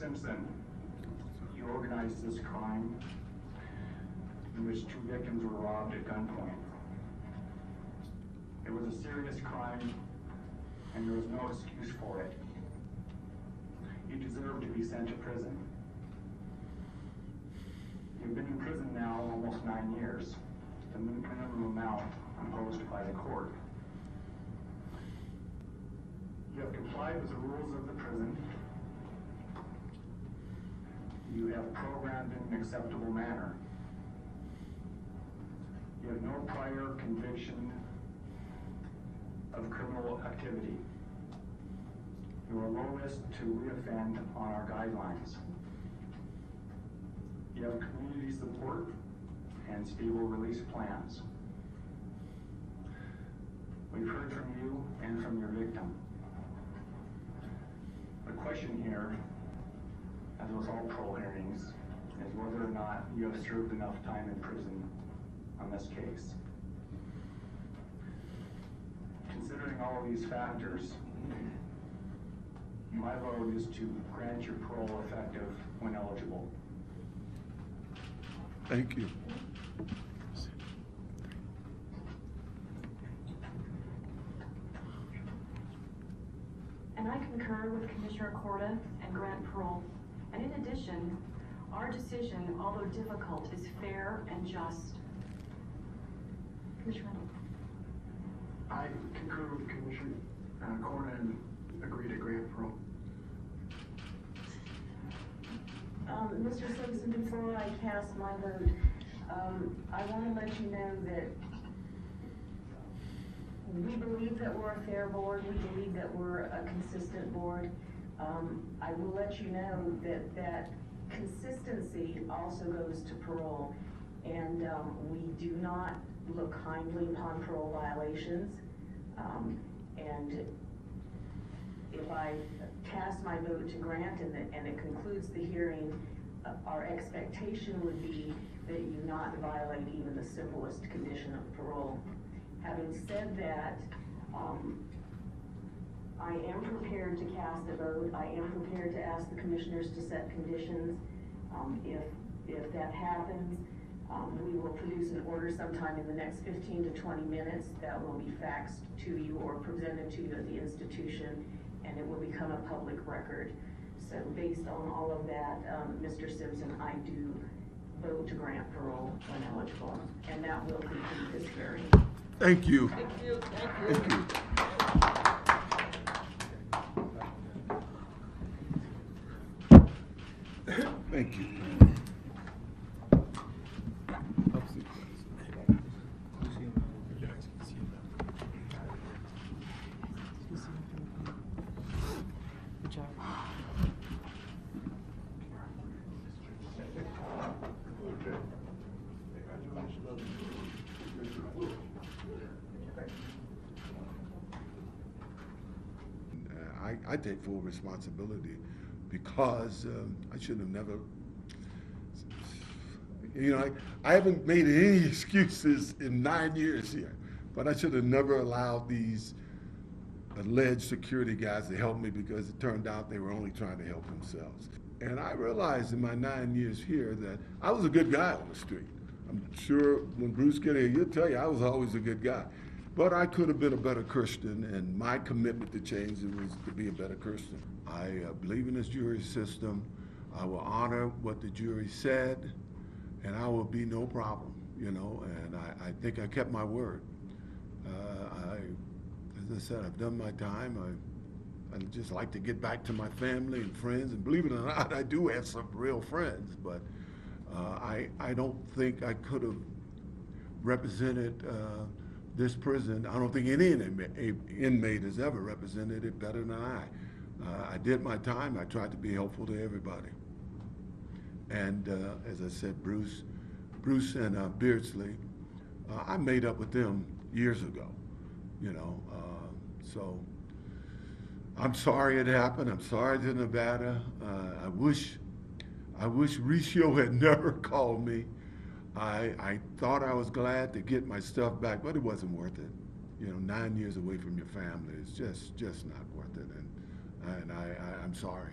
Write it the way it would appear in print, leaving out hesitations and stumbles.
Simpson, you organized this crime in which 2 victims were robbed at gunpoint. It was a serious crime, and there was no excuse for it. You deserve to be sent to prison. You've been in prison now almost 9 years, the minimum amount imposed by the court. You have complied with the rules of the prison. You have programmed in an acceptable manner. You have no prior conviction of criminal activity. You are low risk to reoffend on our guidelines. You have community support and stable release plans. We've heard from you and from your victim. The question here, as with all parole hearings, is whether or not you have served enough time in prison on this case. Considering all of these factors, my vote is to grant your parole effective when eligible. Thank you. And I concur with Commissioner Korda and grant parole. And in addition, our decision, although difficult, is fair and just. Commissioner Reynolds. I concur with Commissioner Korda and agree to grant parole. Mr. Simpson, before I cast my vote, I want to let you know that we believe that we're a fair board. We believe that we're a consistent board. I will let you know that that consistency also goes to parole. And we do not look kindly upon parole violations. And if I cast my vote to grant and it concludes the hearing, our expectation would be that you not violate even the simplest condition of parole. Having said that, I am prepared to cast a vote. I am prepared to ask the commissioners to set conditions. If that happens, we will produce an order sometime in the next 15 to 20 minutes that will be faxed to you or presented to you at the institution, and it will become a public record. So based on all of that, Mr. Simpson, I do vote to grant parole when eligible, and that will conclude this hearing. Thank you. Thank you. Thank you. Thank you. Thank you. I take full responsibility because I should have never, I haven't made any excuses in 9 years here, but I should have never allowed these alleged security guys to help me because it turned out they were only trying to help themselves. And I realized in my 9 years here that I was a good guy on the street. I'm sure when Bruce get here, he'll tell you I was always a good guy. But I could have been a better Christian, and my commitment to change was to be a better Christian. I believe in this jury system. I will honor what the jury said, and I will be no problem, and I think I kept my word. As I said, I've done my time. I'd just like to get back to my family and friends, and believe it or not, I do have some real friends, but I don't think I could have represented this prison. I don't think any inmate has ever represented it better than I. I did my time. I tried to be helpful to everybody. And as I said, Bruce and Beardsley, I made up with them years ago, so I'm sorry it happened. I'm sorry to Nevada. I wish Ricio had never called me. I thought I was glad to get my stuff back, but it wasn't worth it. 9 years away from your family is just not worth it, and I'm sorry.